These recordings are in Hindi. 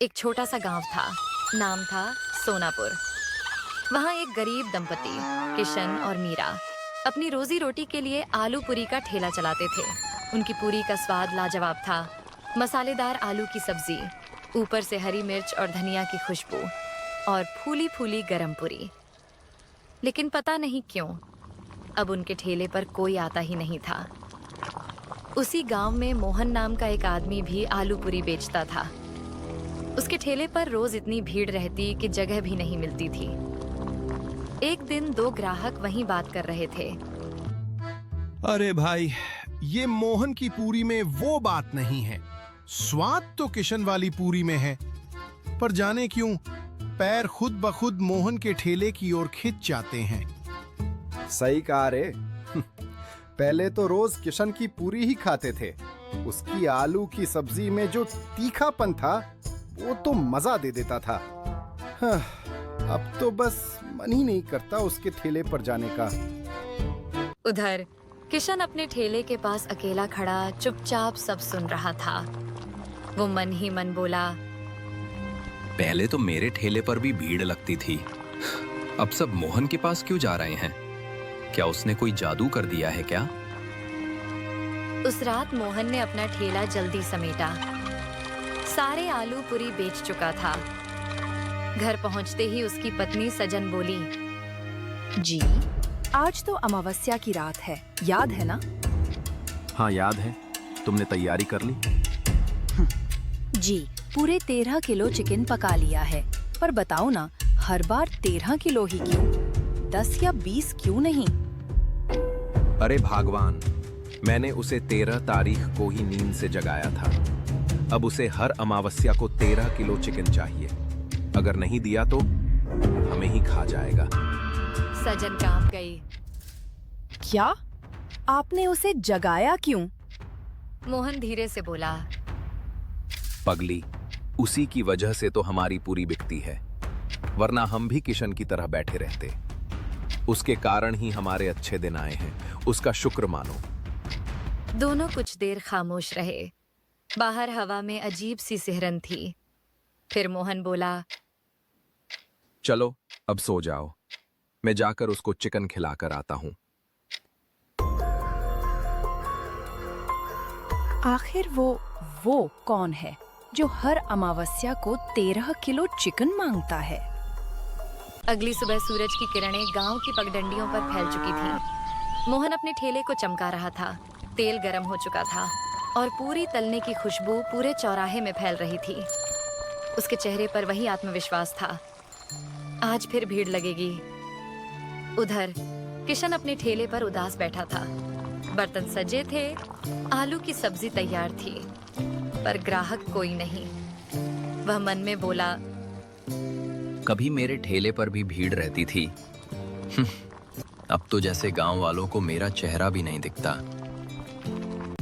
एक छोटा सा गांव था, नाम था सोनापुर। वहां एक गरीब दंपति किशन और मीरा अपनी रोजी रोटी के लिए आलू पूरी का ठेला चलाते थे। उनकी पूरी का स्वाद लाजवाब था। मसालेदार आलू की सब्जी, ऊपर से हरी मिर्च और धनिया की खुशबू, और फूली फूली गरम पूरी। लेकिन पता नहीं क्यों अब उनके ठेले पर कोई आता ही नहीं था। उसी गांव में मोहन नाम का एक आदमी भी आलू पूरी बेचता था। उसके ठेले पर रोज इतनी भीड़ रहती कि जगह भी नहीं मिलती थी। एक दिन दो ग्राहक वहीं बात कर रहे थे। अरे भाई, ये मोहन की पूरी में वो बात नहीं है। स्वाद तो किशन वाली पूरी में है, पर जाने क्यों पैर खुद ब खुद मोहन के ठेले की ओर खिंच जाते हैं। सही कहा रे। पहले तो रोज किशन की पूरी ही खाते थे। उसकी आलू की सब्जी में जो तीखापन था वो तो मजा दे देता था। हाँ, अब तो बस मन ही नहीं करता उसके ठेले पर जाने का। उधर किशन अपने ठेले के पास अकेला खड़ा चुपचाप सब सुन रहा था। वो मन ही मन बोला, पहले तो मेरे ठेले पर भी भीड़ लगती थी, अब सब मोहन के पास क्यों जा रहे हैं? क्या उसने कोई जादू कर दिया है क्या? उस रात मोहन ने अपना ठेला जल्दी समेटा। सारे आलू पूरी बेच चुका था। घर पहुंचते ही उसकी पत्नी सजन बोली, जी, आज तो अमावस्या की रात है, याद है ना? हाँ याद है। तुमने तैयारी कर ली? जी, पूरे 13 किलो चिकन पका लिया है। पर बताओ ना, हर बार 13 किलो ही क्यों? 10 या 20 क्यों नहीं? अरे भगवान, मैंने उसे 13 तारीख को ही नींद से जगाया था। अब उसे हर अमावस्या को 13 किलो चिकन चाहिए। अगर नहीं दिया तो हमें ही खा जाएगा। सजन कांप गई। क्या? आपने उसे जगाया क्यों? मोहन धीरे से बोला, पगली, उसी की वजह से तो हमारी पूरी बिकती है, वरना हम भी किशन की तरह बैठे रहते। उसके कारण ही हमारे अच्छे दिन आए हैं, उसका शुक्र मानो। दोनों कुछ देर खामोश रहे। बाहर हवा में अजीब सी सिहरन थी। फिर मोहन बोला, चलो अब सो जाओ, मैं जाकर उसको चिकन खिलाकर आता हूँ। आखिर वो कौन है जो हर अमावस्या को 13 किलो चिकन मांगता है? अगली सुबह सूरज की किरणें गांव की पगडंडियों पर फैल चुकी थीं। मोहन अपने ठेले को चमका रहा था। तेल गर्म हो चुका था और पूरी तलने की खुशबू पूरे चौराहे में फैल रही थी। उसके चेहरे पर वही आत्मविश्वास था। आज फिर भीड़ लगेगी। उधर किशन अपने ठेले पर उदास बैठा था। बर्तन सजे थे, आलू की सब्जी तैयार थी, पर ग्राहक कोई नहीं। वह मन में बोला, कभी मेरे ठेले पर भी भीड़ रहती थी। अब तो जैसे गांव वालों को मेरा चेहरा भी नहीं दिखता।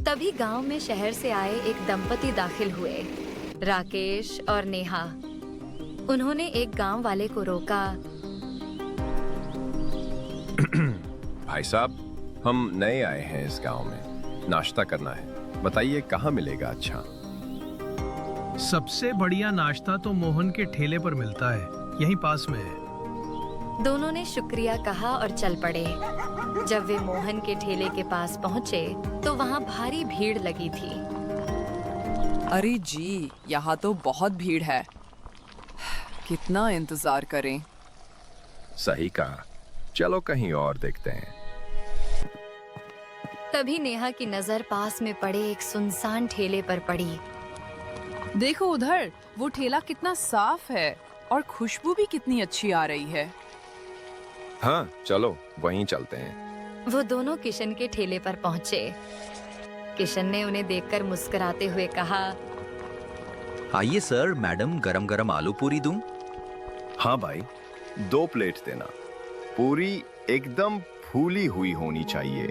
तभी गांव में शहर से आए एक दंपति दाखिल हुए, राकेश और नेहा। उन्होंने एक गांव वाले को रोका। भाई साहब, हम नए आए हैं इस गांव में, नाश्ता करना है, बताइए कहाँ मिलेगा अच्छा? सबसे बढ़िया नाश्ता तो मोहन के ठेले पर मिलता है, यहीं पास में है। दोनों ने शुक्रिया कहा और चल पड़े। जब वे मोहन के ठेले के पास पहुंचे तो वहां भारी भीड़ लगी थी। अरे जी, यहाँ तो बहुत भीड़ है। कितना इंतजार करें? सही कहा, चलो कहीं और देखते हैं। तभी नेहा की नजर पास में पड़े एक सुनसान ठेले पर पड़ी। देखो उधर, वो ठेला कितना साफ है और खुशबू भी कितनी अच्छी आ रही है। हाँ चलो वहीं चलते हैं। वो दोनों किशन के ठेले पर पहुंचे। किशन ने उन्हें देखकर मुस्कुराते हुए कहा, आइए सर, मैडम गरम गरम आलू पूरी दूं? हाँ भाई, 2 प्लेट देना। पूरी एकदम फूली हुई होनी चाहिए।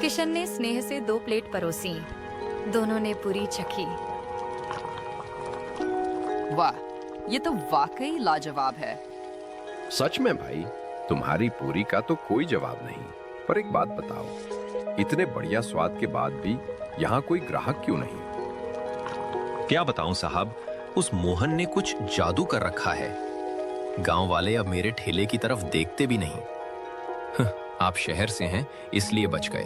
किशन ने स्नेह से 2 प्लेट परोसी। दोनों ने पूरी चखी। वाह, ये तो वाकई लाजवाब है। सच में भाई, तुम्हारी पूरी का तो कोई जवाब नहीं। पर एक बात बताओ, इतने बढ़िया स्वाद के बाद भी यहाँ कोई ग्राहक क्यों नहीं? क्या बताऊं साहब, उस मोहन ने कुछ जादू कर रखा है। गांव वाले अब मेरे ठेले की तरफ देखते भी नहीं। आप शहर से हैं इसलिए बच गए,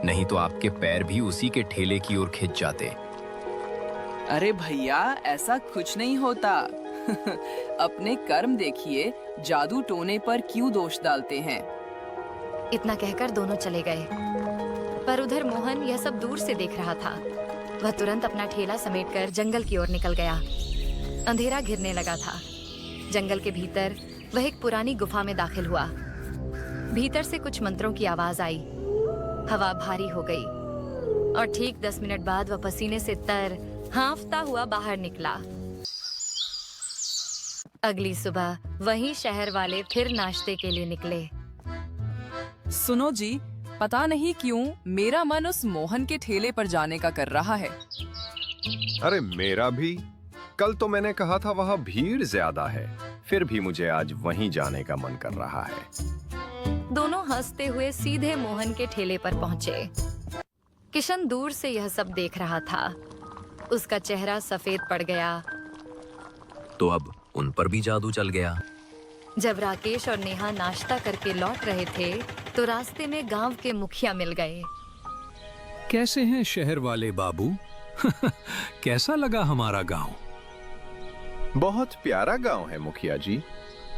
नहीं तो आपके पैर भी उसी के ठेले की ओर खिंच जाते। अरे भैया, ऐसा कुछ नहीं होता। अपने कर्म देखिए, जादू टोने पर क्यों दोष डालते हैं। इतना कहकर दोनों चले गए, पर उधर मोहन यह सब दूर से देख रहा था। वह तुरंत अपना ठेला समेटकर जंगल की ओर निकल गया। अंधेरा घिरने लगा था। जंगल के भीतर वह एक पुरानी गुफा में दाखिल हुआ। भीतर से कुछ मंत्रों की आवाज आई। हवा भारी हो गई और ठीक 10 मिनट बाद वह पसीने से तर हाँफता हुआ बाहर निकला। अगली सुबह वही शहर वाले फिर नाश्ते के लिए निकले। सुनो जी, पता नहीं क्यों मेरा मन उस मोहन के ठेले पर जाने का कर रहा है। अरे मेरा भी। कल तो मैंने कहा था वहां भीड़ ज्यादा है, फिर भी मुझे आज वहीं जाने का मन कर रहा है। दोनों हंसते हुए सीधे मोहन के ठेले पर पहुंचे। किशन दूर से यह सब देख रहा था। उसका चेहरा सफेद पड़ गया। तो अब उन पर भी जादू चल गया। जब राकेश और नेहा नाश्ता करके लौट रहे थे तो रास्ते में गांव के मुखिया मिल गए। कैसे हैं शहर वाले बाबू? कैसा लगा हमारा गांव? बहुत प्यारा गांव है मुखिया जी।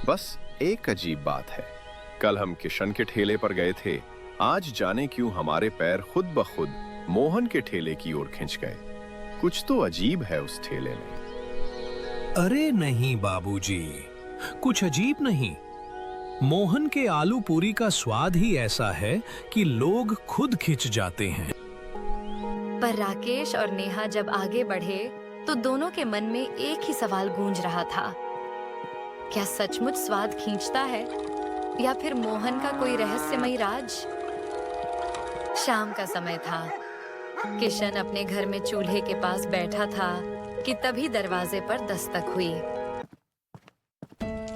बस एक अजीब बात है, कल हम किशन के ठेले पर गए थे, आज जाने क्यों हमारे पैर खुद ब खुद मोहन के ठेले की ओर खिंच गए। कुछ तो अजीब है उस ठेले में। अरे नहीं बाबूजी, कुछ अजीब नहीं। मोहन के आलू पूरी का स्वाद ही ऐसा है कि लोग खुद खिंच जाते हैं। पर राकेश और नेहा जब आगे बढ़े तो दोनों के मन में एक ही सवाल गूंज रहा था। क्या सचमुच स्वाद खींचता है या फिर मोहन का कोई रहस्यमयी राज? शाम का समय था। किशन अपने घर में चूल्हे के पास बैठा था कि तभी दरवाजे पर दस्तक हुई।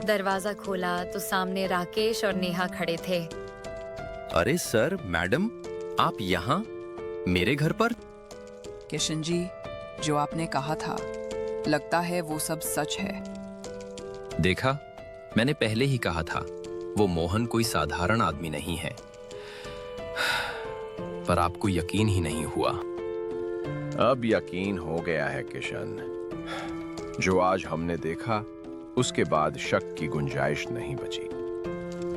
दरवाजा खोला तो सामने राकेश और नेहा खड़े थे। अरे सर, मैडम, आप यहाँ मेरे घर पर? किशन जी, जो आपने कहा था, लगता है वो सब सच है। देखा, मैंने पहले ही कहा था, वो मोहन कोई साधारण आदमी नहीं है। पर आपको यकीन ही नहीं हुआ। अब यकीन हो गया है किशन। जो आज हमने देखा उसके बाद शक की गुंजाइश नहीं बची।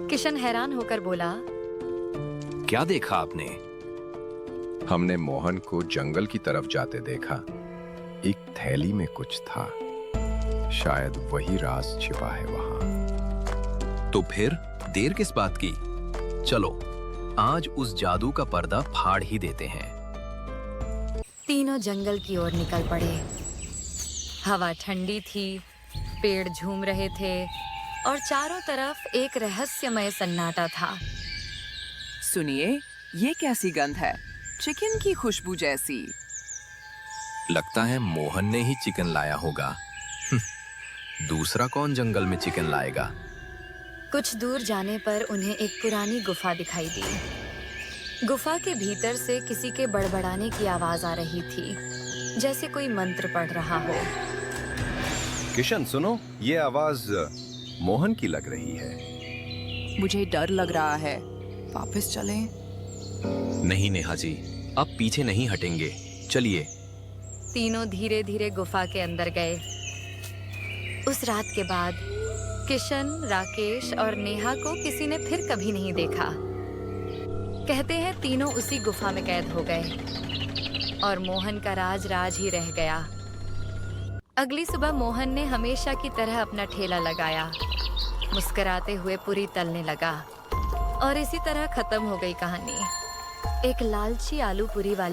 किशन हैरान होकर बोला, क्या देखा आपने? हमने मोहन को जंगल की तरफ जाते देखा। एक थैली में कुछ था, शायद वही राज छिपा है वहां। तो फिर देर किस बात की? चलो आज उस जादू का पर्दा फाड़ ही देते हैं। तीनों जंगल की ओर निकल पड़े। हवा ठंडी थी, पेड़ झूम रहे थे और चारों तरफ एक रहस्यमय सन्नाटा था। सुनिए, ये कैसी गंध है? चिकन की खुशबू जैसी। लगता है मोहन ने ही चिकन लाया होगा। दूसरा कौन जंगल में चिकन लाएगा? कुछ दूर जाने पर उन्हें एक पुरानी गुफा दिखाई दी। गुफा के भीतर से किसी के बड़बड़ाने की आवाज आ रही थी, जैसे कोई मंत्र पढ़ रहा हो। किशन सुनो, ये आवाज मोहन की लग रही है। मुझे डर लग रहा है, वापस चलें? नहीं नेहा जी, अब पीछे नहीं हटेंगे, चलिए। तीनों धीरे धीरे गुफा के अंदर गए। उस रात के बाद किशन, राकेश और नेहा को किसी ने फिर कभी नहीं देखा। कहते हैं तीनों उसी गुफा में कैद हो गए और मोहन का राज राज ही रह गया। अगली सुबह मोहन ने हमेशा की तरह अपना ठेला लगाया, मुस्कुराते हुए पूरी तलने लगा और इसी तरह खत्म हो गई कहानी। एक लालची आलू पूरी वाली